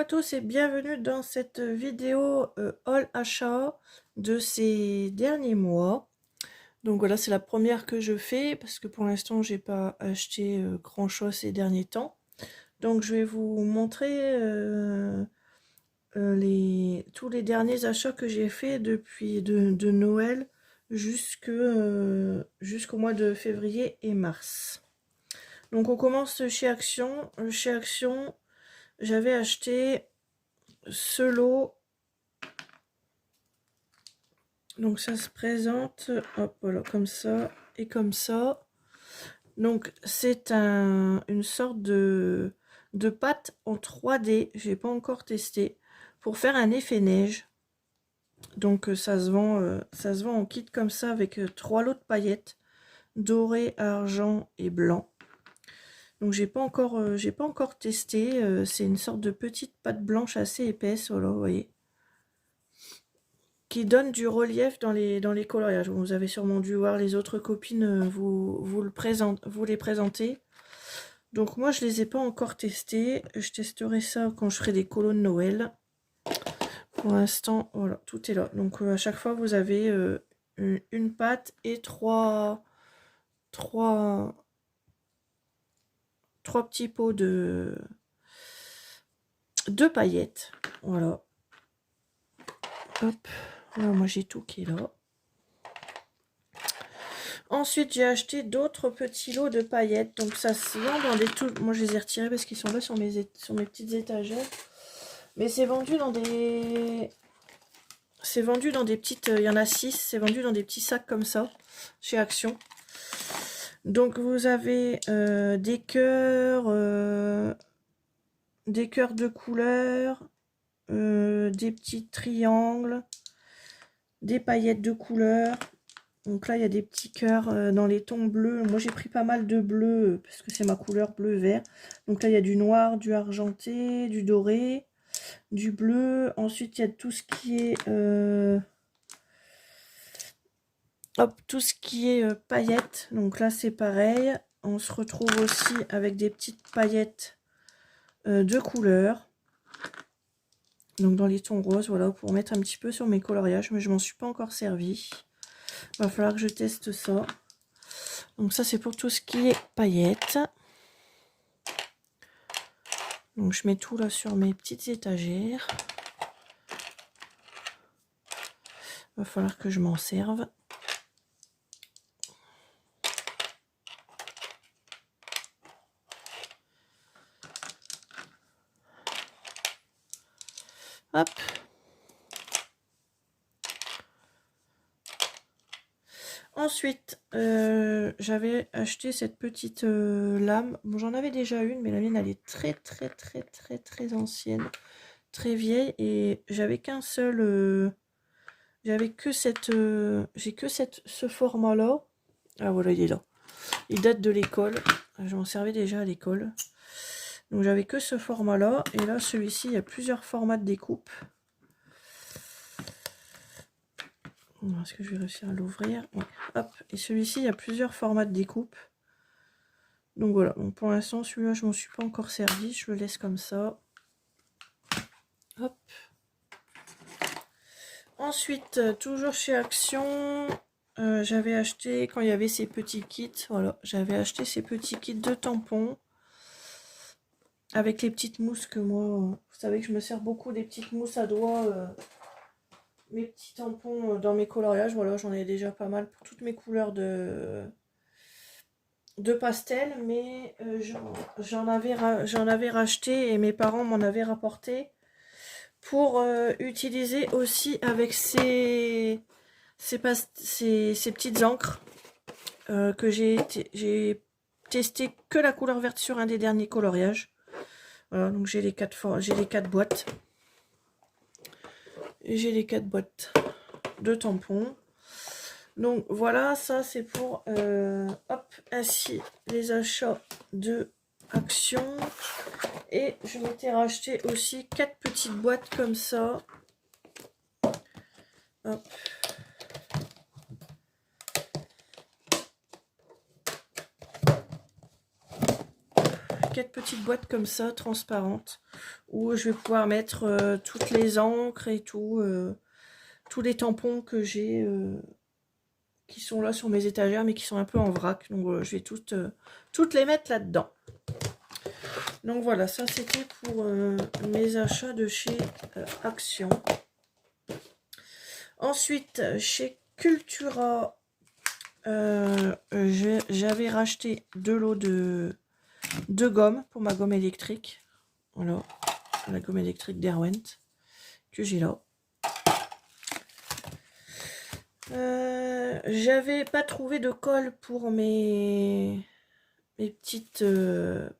tous et bienvenue dans cette vidéo haul achat de ces derniers mois. Donc voilà, c'est la première que je fais parce que pour l'instant j'ai pas acheté grand chose ces derniers temps. Donc je vais vous montrer tous les derniers achats que j'ai fait depuis de Noël jusqu'au mois de février et mars. Donc on commence chez Action. Chez Action, j'avais acheté ce lot. Donc ça se présente, hop, voilà, comme ça et comme ça. Donc c'est une sorte de pâte en 3D, j'ai pas encore testé, pour faire un effet neige. Donc ça se vend en kit comme ça avec 3 lots de paillettes, doré, argent et blanc. Donc j'ai pas encore testé, c'est une sorte de petite pâte blanche assez épaisse, voilà, vous voyez, qui donne du relief dans les coloriages. Vous avez sûrement dû voir les autres copines vous les présenter. Donc moi je les ai pas encore testés. Je testerai ça quand je ferai des colos de Noël. Pour l'instant, voilà, tout est là. Donc à chaque fois vous avez une pâte et trois petits pots de paillettes. Voilà. Hop. Voilà, moi j'ai tout qui est là. Ensuite, j'ai acheté d'autres petits lots de paillettes. Donc, ça se vend dans des tout. Moi, je les ai retirés parce qu'ils sont là sur mes petites étagères. Mais c'est vendu dans des. C'est vendu dans des petites. Il y en a 6. C'est vendu dans des petits sacs comme ça, chez Action. Donc, vous avez des cœurs de couleur, des petits triangles, des paillettes de couleur. Donc là, il y a des petits cœurs dans les tons bleus. Moi, j'ai pris pas mal de bleu parce que c'est ma couleur bleu-vert. Donc là, il y a du noir, du argenté, du doré, du bleu. Ensuite, il y a tout ce qui est... tout ce qui est paillettes. Donc là, c'est pareil. On se retrouve aussi avec des petites paillettes de couleur. Donc dans les tons roses, voilà, pour mettre un petit peu sur mes coloriages. Mais je m'en suis pas encore servi. Va falloir que je teste ça. Donc ça c'est pour tout ce qui est paillettes. Donc je mets tout là sur mes petites étagères. Va falloir que je m'en serve. Hop. Ensuite, j'avais acheté cette petite lame. Bon, j'en avais déjà une, mais la mienne, elle est très ancienne, très vieille. Et j'avais qu'un seul... j'avais que cette... j'ai que ce format-là. Ah, voilà, il est là. Il date de l'école. Je m'en servais déjà à l'école. Donc, j'avais que ce format-là. Et là, celui-ci, il y a plusieurs formats de découpe. Est-ce que je vais réussir à l'ouvrir? Ouais. Hop. Et celui-ci, il y a plusieurs formats de découpe. Donc voilà. Donc pour l'instant, celui-là, je m'en suis pas encore servi. Je le laisse comme ça. Hop. Ensuite, toujours chez Action, j'avais acheté, quand il y avait ces petits kits, voilà, j'avais acheté ces petits kits de tampons. Avec les petites mousses que moi, vous savez que je me sers beaucoup des petites mousses à doigts. Mes petits tampons dans mes coloriages, voilà, j'en ai déjà pas mal pour toutes mes couleurs de pastel, mais j'en avais racheté et mes parents m'en avaient rapporté pour utiliser aussi avec ces petites encres que j'ai testé que la couleur verte sur un des derniers coloriages. Voilà, donc j'ai les 4 boîtes. J'ai les 4 boîtes de tampons. Donc voilà, ça c'est pour hop, ainsi les achats de Action. Et je m'étais racheté aussi 4 petites boîtes comme ça. Hop. Quatre petites boîtes comme ça, transparentes. où je vais pouvoir mettre toutes les encres et tout, tous les tampons que j'ai qui sont là sur mes étagères mais qui sont un peu en vrac. Donc je vais toutes les mettre là-dedans. Donc voilà, ça c'était pour mes achats de chez Action. Ensuite, chez Cultura, j'avais racheté 2 lots de gomme pour ma gomme électrique. Voilà, la gomme électrique d'Erwent que j'ai là. J'avais pas trouvé de colle pour mes petites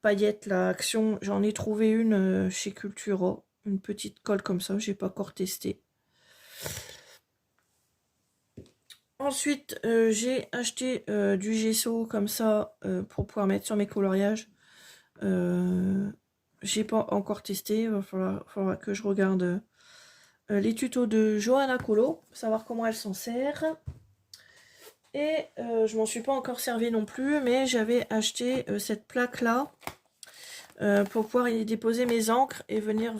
paillettes là, Action. J'en ai trouvé une chez Cultura, une petite colle comme ça, j'ai pas encore testé. Ensuite, j'ai acheté du gesso comme ça pour pouvoir mettre sur mes coloriages. J'ai pas encore testé, il va falloir que je regarde les tutos de Johanna Colo, pour savoir comment elle s'en sert. Et je m'en suis pas encore servi non plus, mais j'avais acheté cette plaque là pour pouvoir y déposer mes encres et venir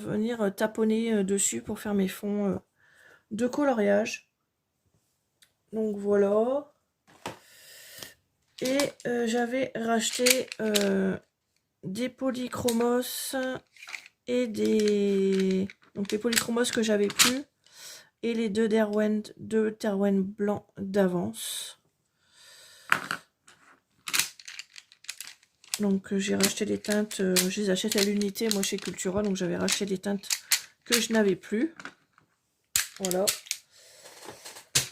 taponner dessus pour faire mes fonds de coloriage. Donc voilà. Et j'avais racheté des polychromos et des polychromos que j'avais plus et les deux Terwen blancs d'avance. Donc j'ai racheté les teintes, je les achète à l'unité moi chez Cultura, donc j'avais racheté des teintes que je n'avais plus. Voilà.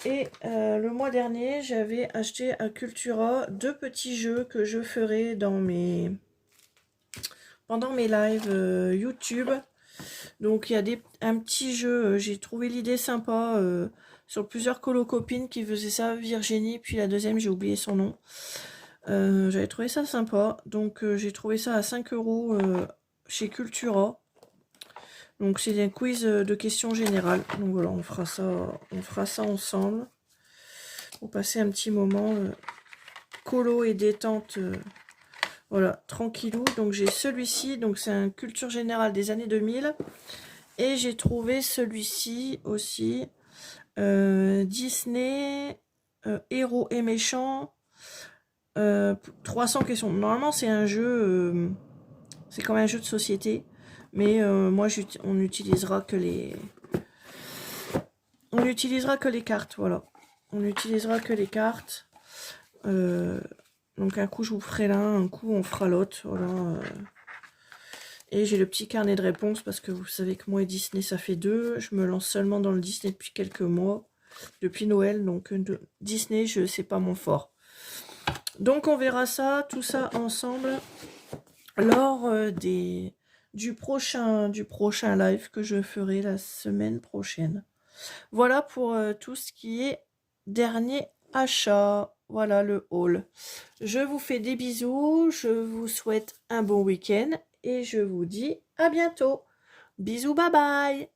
Et le mois dernier, j'avais acheté à Cultura 2 petits jeux que je ferai pendant mes lives YouTube. Donc il y a un petit jeu, j'ai trouvé l'idée sympa sur plusieurs copines qui faisaient ça, Virginie, puis la deuxième, j'ai oublié son nom. J'avais trouvé ça sympa, donc j'ai trouvé ça à 5 € chez Cultura. Donc c'est un quiz de questions générales. Donc voilà, on fera ça ensemble. Pour passer un petit moment colo et détente. Voilà, tranquillou. Donc j'ai celui-ci, donc c'est un culture générale des années 2000. Et j'ai trouvé celui-ci aussi. Disney, héros et méchants. 300 questions. Normalement c'est un jeu, c'est comme un jeu de société. Mais moi on utilisera que les cartes, voilà. On n'utilisera que les cartes. Donc un coup je vous ferai l'un, un coup on fera l'autre, voilà. Et j'ai le petit carnet de réponses parce que vous savez que moi et Disney ça fait 2. Je me lance seulement dans le Disney depuis quelques mois, depuis Noël, donc Disney c'est pas mon fort. Donc on verra tout ça ensemble lors du prochain live que je ferai la semaine prochaine. Voilà pour tout ce qui est dernier achat. Voilà le haul. Je vous fais des bisous, je vous souhaite un bon week-end et je vous dis à bientôt. Bisous, bye bye.